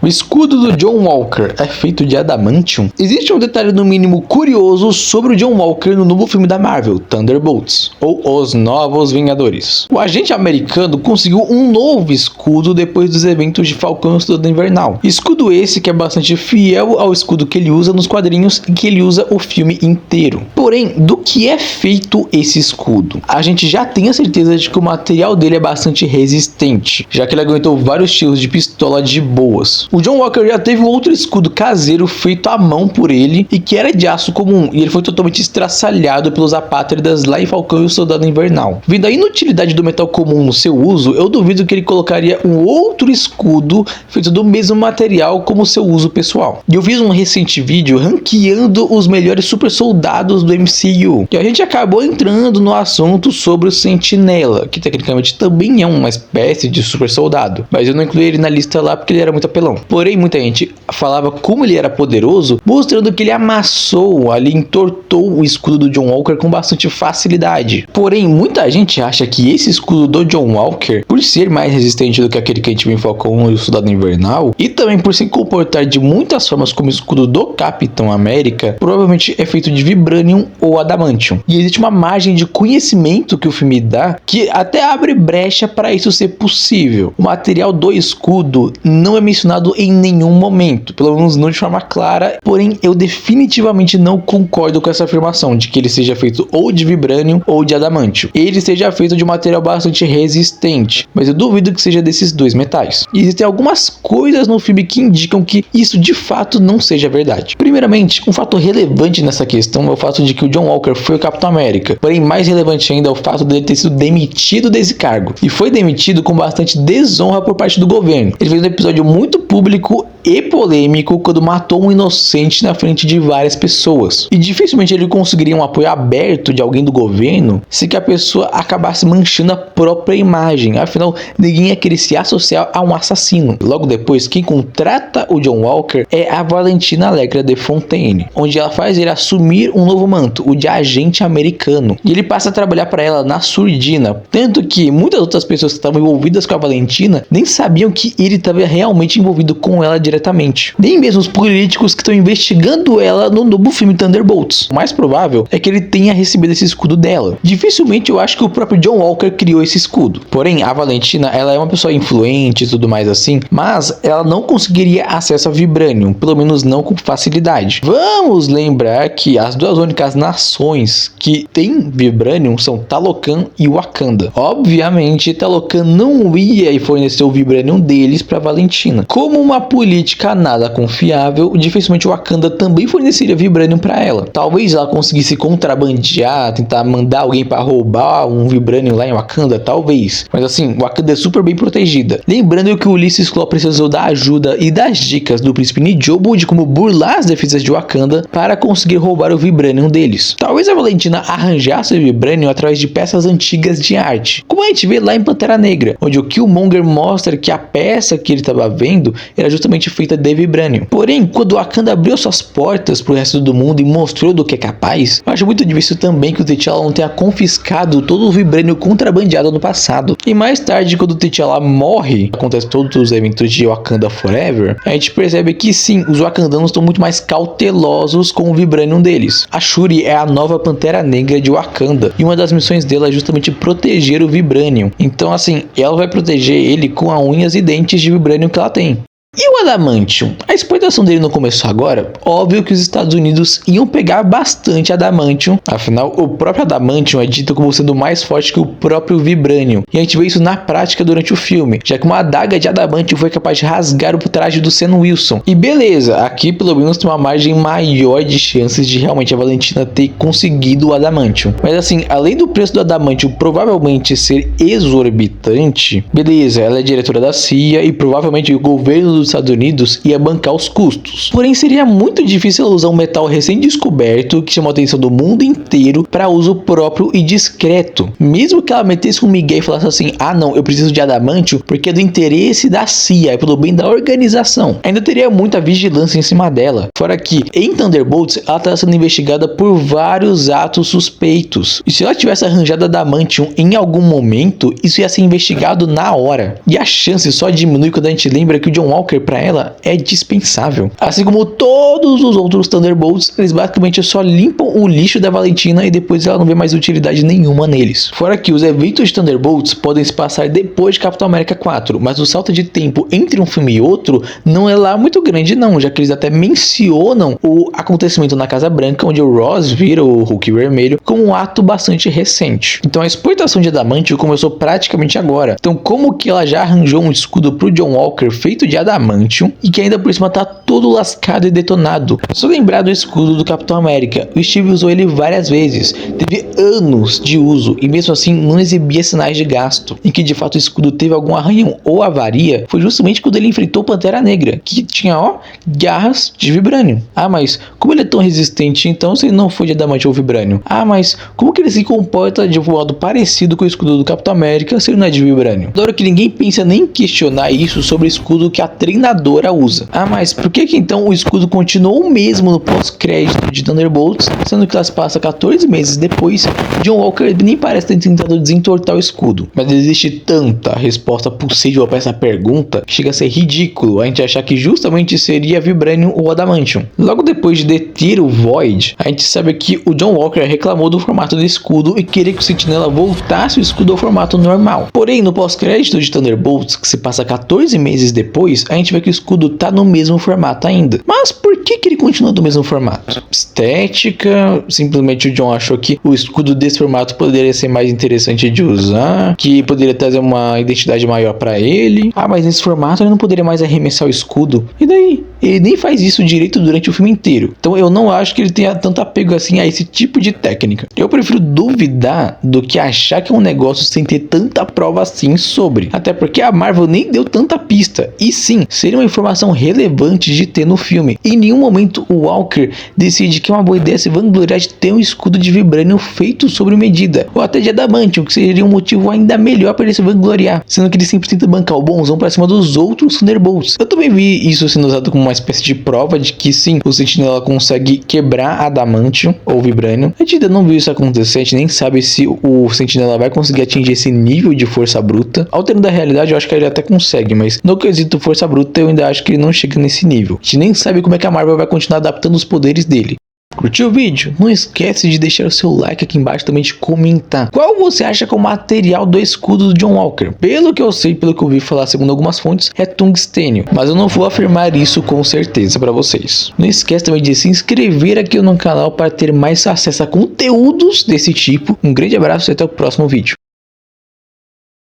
O escudo do John Walker é feito de adamantium? Existe um detalhe no mínimo curioso sobre o John Walker no novo filme da Marvel, Thunderbolts, ou Os Novos Vingadores. O agente americano conseguiu um novo escudo depois dos eventos de Falcão e o Soldado Invernal. Escudo esse que é bastante fiel ao escudo que ele usa nos quadrinhos e que ele usa o filme inteiro. Porém, do que é feito esse escudo? A gente já tem a certeza de que o material dele é bastante resistente, já que ele aguentou vários tiros de pistola de boas. O John Walker já teve outro escudo caseiro feito à mão por ele e que era de aço comum, e ele foi totalmente estraçalhado pelos apátridas lá em Falcão e o Soldado Invernal. Vendo a inutilidade do metal comum no seu uso, eu duvido que ele colocaria um outro escudo feito do mesmo material como seu uso pessoal. E eu fiz um recente vídeo ranqueando os melhores super soldados do MCU, e a gente acabou entrando no assunto sobre o Sentinela, que tecnicamente também é uma espécie de super soldado, mas eu não incluí ele na lista lá porque ele era muito apelão. Porém, muita gente falava como ele era poderoso, mostrando que ele amassou ali, entortou o escudo do John Walker com bastante facilidade. Porém, muita gente acha que esse escudo do John Walker, por ser mais resistente do que aquele que a gente viu em Falcão e o Soldado Invernal, e também por se comportar de muitas formas como o escudo do Capitão América, provavelmente é feito de vibranium ou adamantium. E existe uma margem de conhecimento que o filme dá que até abre brecha para isso ser possível. O material do escudo não é mencionado em nenhum momento, pelo menos não de forma clara, porém eu definitivamente não concordo com essa afirmação de que ele seja feito ou de vibranium ou de adamantium. Ele seja feito de um material bastante resistente, mas eu duvido que seja desses dois metais. E existem algumas coisas no filme que indicam que isso de fato não seja verdade. Primeiramente, um fato relevante nessa questão é o fato de que o John Walker foi o Capitão América, porém mais relevante ainda é o fato dele ter sido demitido desse cargo, e foi demitido com bastante desonra por parte do governo. Ele fez um episódio muito público e polêmico quando matou um inocente na frente de várias pessoas, e dificilmente ele conseguiria um apoio aberto de alguém do governo se que a pessoa acabasse manchando a própria imagem, afinal ninguém ia querer se associar a um assassino. Logo depois, quem contrata o John Walker é a Valentina Allegra de Fontaine, onde ela faz ele assumir um novo manto, o de agente americano, e ele passa a trabalhar para ela na surdina, tanto que muitas outras pessoas que estavam envolvidas com a Valentina nem sabiam que ele estava realmente envolvido com ela diretamente, nem mesmo os políticos que estão investigando ela no novo filme Thunderbolts. O mais provável é que ele tenha recebido esse escudo dela. Dificilmente eu acho que o próprio John Walker criou esse escudo. Porém, a Valentina, ela é uma pessoa influente e tudo mais assim, mas ela não conseguiria acesso a vibranium, pelo menos não com facilidade. Vamos lembrar que as duas únicas nações que têm vibranium são Talocan e Wakanda. Obviamente, Talocan não ia fornecer o vibranium deles para Valentina. Como uma política nada confiável, dificilmente o Wakanda também forneceria vibranium para ela. Talvez ela conseguisse contrabandear, tentar mandar alguém para roubar um vibranium lá em Wakanda, talvez. Mas assim, Wakanda é super bem protegida. Lembrando que o Ulysses Klaue precisou da ajuda e das dicas do príncipe Nijobu de como burlar as defesas de Wakanda para conseguir roubar o vibranium deles. Talvez a Valentina arranjasse o vibranium através de peças antigas de arte, como a gente vê lá em Pantera Negra, onde o Killmonger mostra que a peça que ele estava vendo era justamente feita de vibranium. Porém, quando Wakanda abriu suas portas para o resto do mundo e mostrou do que é capaz, eu acho muito difícil também que o T'Challa não tenha confiscado todo o vibranium contrabandeado no passado. E mais tarde, quando o T'Challa morre, acontece todos os eventos de Wakanda Forever, a gente percebe que sim, os wakandanos estão muito mais cautelosos com o vibranium deles. A Shuri é a nova Pantera Negra de Wakanda, e uma das missões dela é justamente proteger o vibranium. Então assim, ela vai proteger ele com as unhas e dentes de vibranium que ela tem. E o adamantium? A exportação dele não começou agora? Óbvio que os Estados Unidos iam pegar bastante adamantium, afinal o próprio adamantium é dito como sendo mais forte que o próprio vibranium, e a gente vê isso na prática durante o filme, já que uma adaga de adamantium foi capaz de rasgar o traje do Sam Wilson. E beleza, aqui pelo menos tem uma margem maior de chances de realmente a Valentina ter conseguido o adamantium. Mas assim, além do preço do adamantium provavelmente ser exorbitante, beleza, ela é diretora da CIA e provavelmente o governo dos Estados Unidos ia bancar os custos. Porém, seria muito difícil ela usar um metal recém-descoberto que chamou a atenção do mundo inteiro para uso próprio e discreto. Mesmo que ela metesse um migué e falasse assim, ah não, eu preciso de adamantium porque é do interesse da CIA, é pelo bem da organização. Ainda teria muita vigilância em cima dela. Fora que, em Thunderbolts, ela está sendo investigada por vários atos suspeitos. E se ela tivesse arranjado adamantium em algum momento, isso ia ser investigado na hora. E a chance só diminui quando a gente lembra que o John Walker Walker pra ela é dispensável. Assim como todos os outros Thunderbolts, eles basicamente só limpam o lixo da Valentina e depois ela não vê mais utilidade nenhuma neles. Fora que os eventos de Thunderbolts podem se passar depois de Capitão América 4, mas o salto de tempo entre um filme e outro não é lá muito grande não, já que eles até mencionam o acontecimento na Casa Branca, onde o Ross vira o Hulk vermelho, como um ato bastante recente. Então a exportação de Adamantium começou praticamente agora. Então como que ela já arranjou um escudo pro John Walker feito de Adamantium e que ainda por cima tá todo lascado e detonado? Só lembrar do escudo do Capitão América. O Steve usou ele várias vezes, teve anos de uso e mesmo assim não exibia sinais de gasto. Em que de fato o escudo teve algum arranhão ou avaria foi justamente quando ele enfrentou Pantera Negra, que tinha garras de vibrânio. Ah, mas como ele é tão resistente então se ele não foi de Adamantium ou vibrânio? Ah, mas como que ele se comporta de um modo parecido com o escudo do Capitão América se ele não é de vibrânio? Adoro que ninguém pensa nem em questionar isso sobre o escudo que a treinadora usa. Ah, mas por que então o escudo continuou o mesmo no pós-crédito de Thunderbolts, sendo que elas passam 14 meses depois? John Walker nem parece ter tentado desentortar o escudo. Mas existe tanta resposta possível para essa pergunta que chega a ser ridículo a gente achar que justamente seria Vibranium ou Adamantium. Logo depois de deter o Void, a gente sabe que o John Walker reclamou do formato do escudo e queria que o Sentinela voltasse o escudo ao formato normal. Porém, no pós-crédito de Thunderbolts, que se passa 14 meses depois, a gente vê que o escudo tá no mesmo formato ainda. Mas por que ele continua do mesmo formato? Estética? Simplesmente o John achou que o escudo desse formato poderia ser mais interessante de usar, que poderia trazer uma identidade maior para ele. Ah, mas nesse formato ele não poderia mais arremessar o escudo. E daí? Ele nem faz isso direito durante o filme inteiro. Então eu não acho que ele tenha tanto apego assim a esse tipo de técnica. Eu prefiro duvidar do que achar que é um negócio sem ter tanta prova assim sobre. Até porque a Marvel nem deu tanta pista. E sim, seria uma informação relevante de ter no filme. Em nenhum momento o Walker decide que é uma boa ideia se vangloriar de ter um escudo de vibrânio feito sobre medida, ou até de Adamantium, que seria um motivo ainda melhor para ele se vangloriar, sendo que ele sempre tenta bancar o bonzão para cima dos outros Thunderbolts. Eu também vi isso sendo usado como uma espécie de prova de que sim, o Sentinela consegue quebrar Adamantium ou Vibranium. A gente ainda não viu isso acontecer, a gente nem sabe se o Sentinela vai conseguir atingir esse nível de força bruta. Alterando a realidade, eu acho que ele até consegue, mas no quesito força bruta eu ainda acho que ele não chega nesse nível. A gente nem sabe como é que a Marvel vai continuar adaptando os poderes dele. Curtiu o vídeo? Não esquece de deixar o seu like aqui embaixo, também de comentar qual você acha que é o material do escudo do John Walker. Pelo que eu sei, pelo que eu ouvi falar segundo algumas fontes, é tungstênio, mas eu não vou afirmar isso com certeza para vocês. Não esquece também de se inscrever aqui no canal para ter mais acesso a conteúdos desse tipo. Um grande abraço e até o próximo vídeo.